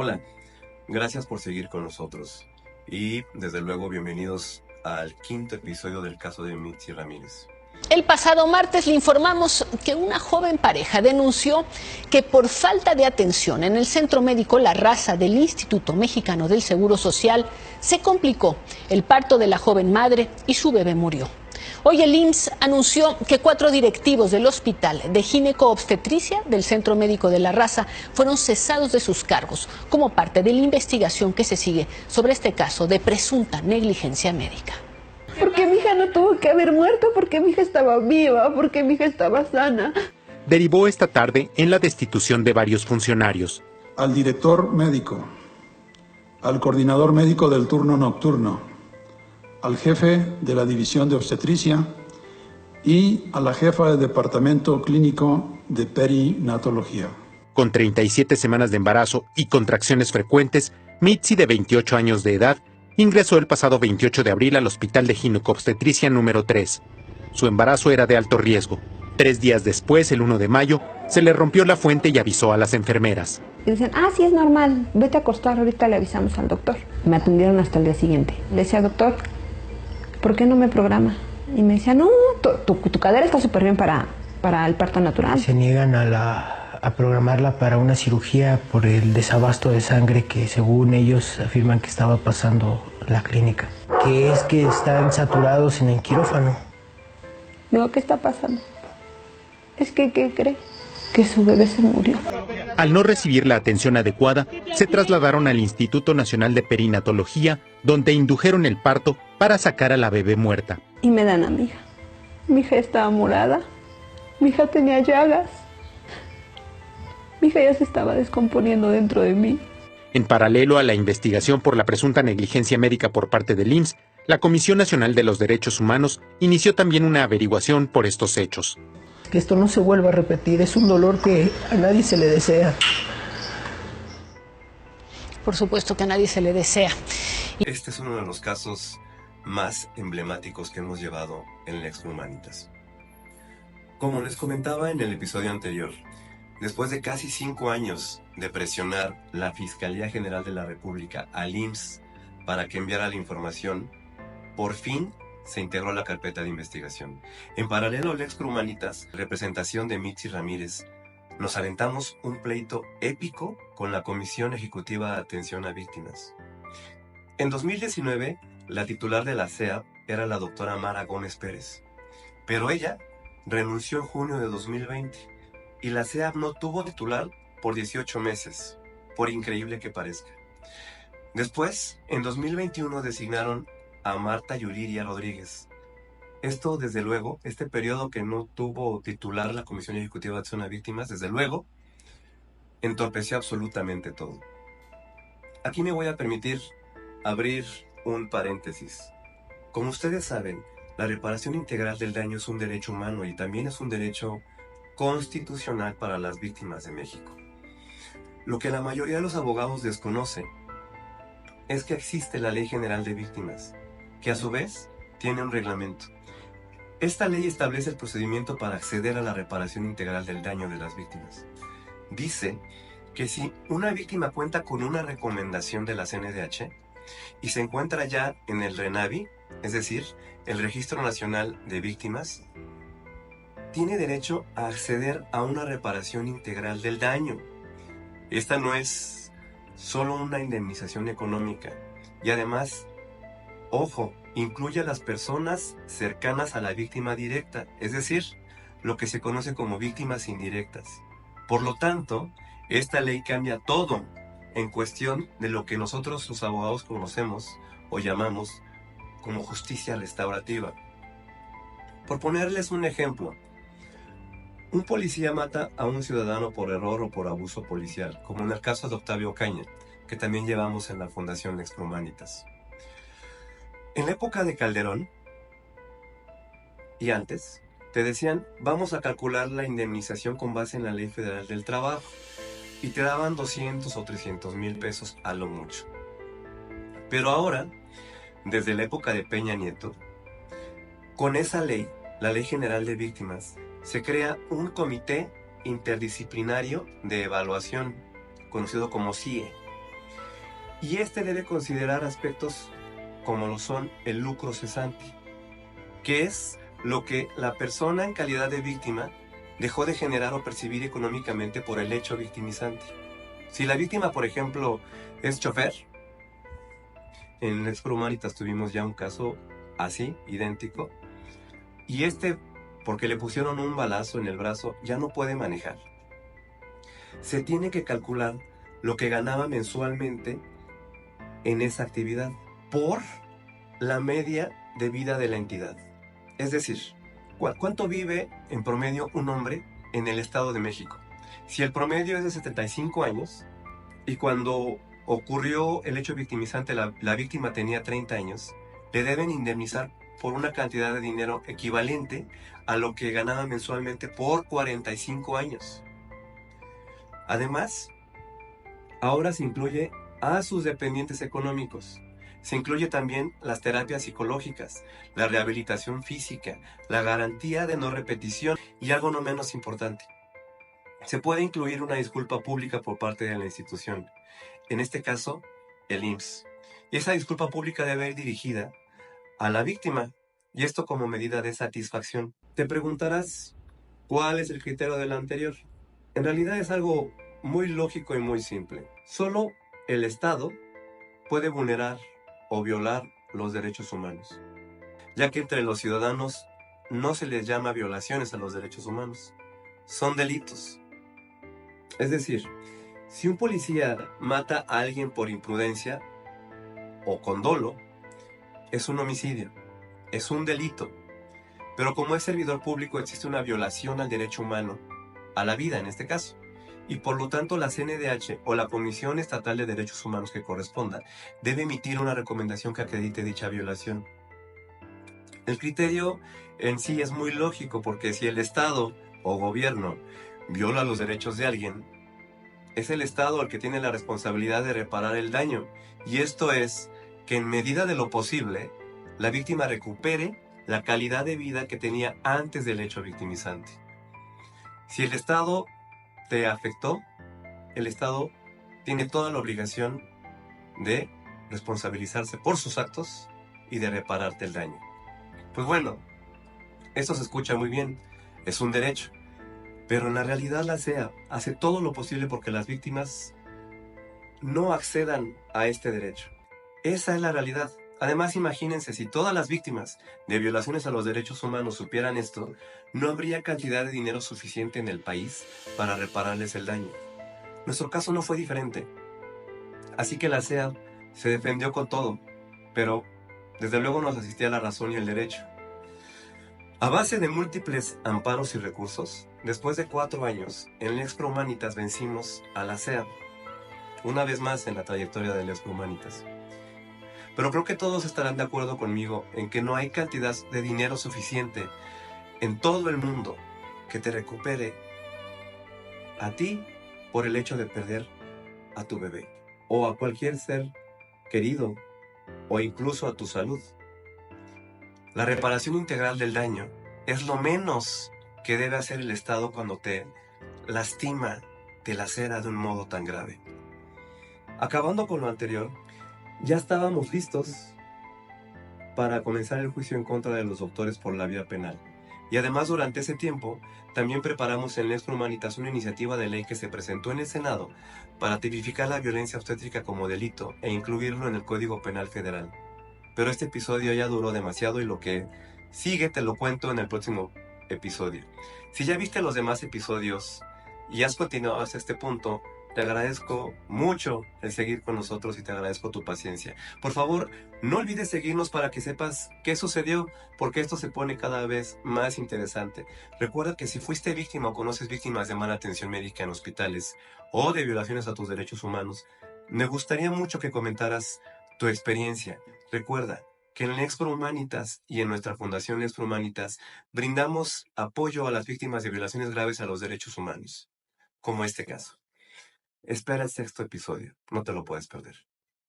Hola, gracias por seguir con nosotros y desde luego bienvenidos al quinto episodio del caso de Mitzi Ramírez. El pasado martes le informamos que una joven pareja denunció que por falta de atención en el Centro Médico La Raza del Instituto Mexicano del Seguro Social se complicó el parto de la joven madre y su bebé murió. Hoy el IMSS anunció que 4 directivos del Hospital de Gineco-Obstetricia del Centro Médico de La Raza fueron cesados de sus cargos como parte de la investigación que se sigue sobre este caso de presunta negligencia médica. Porque mi hija no tuvo que haber muerto, porque mi hija estaba viva, porque mi hija estaba sana. Derivó esta tarde en la destitución de varios funcionarios. Al director médico, al coordinador médico del turno nocturno, al jefe de la división de obstetricia y a la jefa del departamento clínico de perinatología. Con 37 semanas de embarazo y contracciones frecuentes, Mitzi, de 28 años de edad, ingresó el pasado 28 de abril al Hospital de Gineco-Obstetricia número 3. Su embarazo era de alto riesgo. 3 días después, el 1 de mayo, se le rompió la fuente y avisó a las enfermeras. Y dicen, sí, es normal, vete a acostar, ahorita le avisamos al doctor. Me atendieron hasta el día siguiente. Le decía, doctor, ¿por qué no me programa? Y me decía, no, tu cadera está súper bien para el parto natural. Se niegan a programarla para una cirugía por el desabasto de sangre que según ellos afirman que estaba pasando la clínica. Que es que están saturados en el quirófano. Digo, ¿qué está pasando? Es que, ¿qué cree? Que su bebé se murió. Al no recibir la atención adecuada, se trasladaron al Instituto Nacional de Perinatología, donde indujeron el parto para sacar a la bebé muerta. Y me dan a mi hija. Mi hija estaba morada. Mi hija tenía llagas. Mi hija ya se estaba descomponiendo dentro de mí. En paralelo a la investigación por la presunta negligencia médica por parte del IMSS, la Comisión Nacional de los Derechos Humanos inició también una averiguación por estos hechos. Que esto no se vuelva a repetir, es un dolor que a nadie se le desea. Por supuesto que a nadie se le desea. Este es uno de los casos más emblemáticos que hemos llevado en Lex Humanitas. Como les comentaba en el episodio anterior, después de casi 5 años de presionar la Fiscalía General de la República al IMSS para que enviara la información, por fin se integró la carpeta de investigación. En paralelo, Lex Humanitas, representación de Mitzi Ramírez, nos aventamos un pleito épico con la Comisión Ejecutiva de Atención a Víctimas. En 2019, la titular de la CEAP era la doctora Mara Gómez Pérez, pero ella renunció en junio de 2020 y la CEAP no tuvo titular por 18 meses, por increíble que parezca. Después, en 2021 designaron a Marta Yuriria Rodríguez. Esto, desde luego, este periodo que no tuvo titular la Comisión Ejecutiva de Atención a Víctimas, desde luego, entorpeció absolutamente todo. Aquí me voy a permitir abrir un paréntesis. Como ustedes saben, la reparación integral del daño es un derecho humano y también es un derecho constitucional para las víctimas de México. Lo que la mayoría de los abogados desconocen es que existe la Ley General de Víctimas, que a su vez tiene un reglamento. Esta ley establece el procedimiento para acceder a la reparación integral del daño de las víctimas. Dice que si una víctima cuenta con una recomendación de la CNDH y se encuentra ya en el RENAVI, es decir, el Registro Nacional de Víctimas, tiene derecho a acceder a una reparación integral del daño. Esta no es solo una indemnización económica y además, ojo, incluye a las personas cercanas a la víctima directa, es decir, lo que se conoce como víctimas indirectas. Por lo tanto, esta ley cambia todo en cuestión de lo que nosotros los abogados conocemos o llamamos como justicia restaurativa. Por ponerles un ejemplo, un policía mata a un ciudadano por error o por abuso policial, como en el caso de Octavio Ocaña, que también llevamos en la Fundación Lex Humanitas. En la época de Calderón y antes, te decían, vamos a calcular la indemnización con base en la Ley Federal del Trabajo, y te daban 200 o 300 mil pesos a lo mucho. Pero ahora, desde la época de Peña Nieto, con esa ley, la Ley General de Víctimas, se crea un comité interdisciplinario de evaluación, conocido como CIE. y este debe considerar aspectos como lo son el lucro cesante, que es lo que la persona en calidad de víctima dejó de generar o percibir económicamente por el hecho victimizante. Si la víctima, por ejemplo, es chofer, en Expro Humanitas tuvimos ya un caso así, idéntico, y porque le pusieron un balazo en el brazo, ya no puede manejar. Se tiene que calcular lo que ganaba mensualmente en esa actividad por la media de vida de la entidad. Es decir, ¿cuánto vive en promedio un hombre en el Estado de México? Si el promedio es de 75 años y cuando ocurrió el hecho victimizante la víctima tenía 30 años, le deben indemnizar por una cantidad de dinero equivalente a lo que ganaba mensualmente por 45 años. Además, ahora se incluye a sus dependientes económicos. Se incluye también las terapias psicológicas, la rehabilitación física, la garantía de no repetición y algo no menos importante. Se puede incluir una disculpa pública por parte de la institución, en este caso, el IMSS. Y esa disculpa pública debe ir dirigida a la víctima, y esto como medida de satisfacción. Te preguntarás, ¿cuál es el criterio del anterior? En realidad es algo muy lógico y muy simple. Solo el Estado puede vulnerar o violar los derechos humanos, ya que entre los ciudadanos no se les llama violaciones a los derechos humanos, son delitos. Es decir, si un policía mata a alguien por imprudencia o con dolo, es un homicidio, es un delito. Pero como es servidor público existe una violación al derecho humano, a la vida en este caso, y por lo tanto la CNDH o la Comisión Estatal de Derechos Humanos que corresponda debe emitir una recomendación que acredite dicha violación. El criterio en sí es muy lógico porque si el Estado o gobierno viola los derechos de alguien, es el Estado el que tiene la responsabilidad de reparar el daño, y esto es que en medida de lo posible la víctima recupere la calidad de vida que tenía antes del hecho victimizante. Si el Estado te afectó, el Estado tiene toda la obligación de responsabilizarse por sus actos y de repararte el daño. Pues bueno, esto se escucha muy bien, es un derecho, pero en la realidad la CEA hace todo lo posible porque las víctimas no accedan a este derecho. Esa es la realidad. Además, imagínense, si todas las víctimas de violaciones a los derechos humanos supieran esto, no habría cantidad de dinero suficiente en el país para repararles el daño. Nuestro caso no fue diferente. Así que la CEA se defendió con todo, pero desde luego nos asistía la razón y el derecho. A base de múltiples amparos y recursos, después de 4 años, en el Expro Humanitas vencimos a la CEA, una vez más en la trayectoria del Expro Humanitas. Pero creo que todos estarán de acuerdo conmigo en que no hay cantidad de dinero suficiente en todo el mundo que te recupere a ti por el hecho de perder a tu bebé, o a cualquier ser querido, o incluso a tu salud. La reparación integral del daño es lo menos que debe hacer el Estado cuando te lastima, te lacera de un modo tan grave. Acabando con lo anterior, ya estábamos listos para comenzar el juicio en contra de los doctores por la vía penal. Y además durante ese tiempo también preparamos en Expro Humanitas una iniciativa de ley que se presentó en el Senado para tipificar la violencia obstétrica como delito e incluirlo en el Código Penal Federal. Pero este episodio ya duró demasiado y lo que sigue te lo cuento en el próximo episodio. Si ya viste los demás episodios y has continuado hasta este punto, te agradezco mucho el seguir con nosotros y te agradezco tu paciencia. Por favor, no olvides seguirnos para que sepas qué sucedió, porque esto se pone cada vez más interesante. Recuerda que si fuiste víctima o conoces víctimas de mala atención médica en hospitales o de violaciones a tus derechos humanos, me gustaría mucho que comentaras tu experiencia. Recuerda que en el Expro Humanitas y en nuestra Fundación Expro Humanitas brindamos apoyo a las víctimas de violaciones graves a los derechos humanos, como este caso. Espera el 6º episodio, no te lo puedes perder.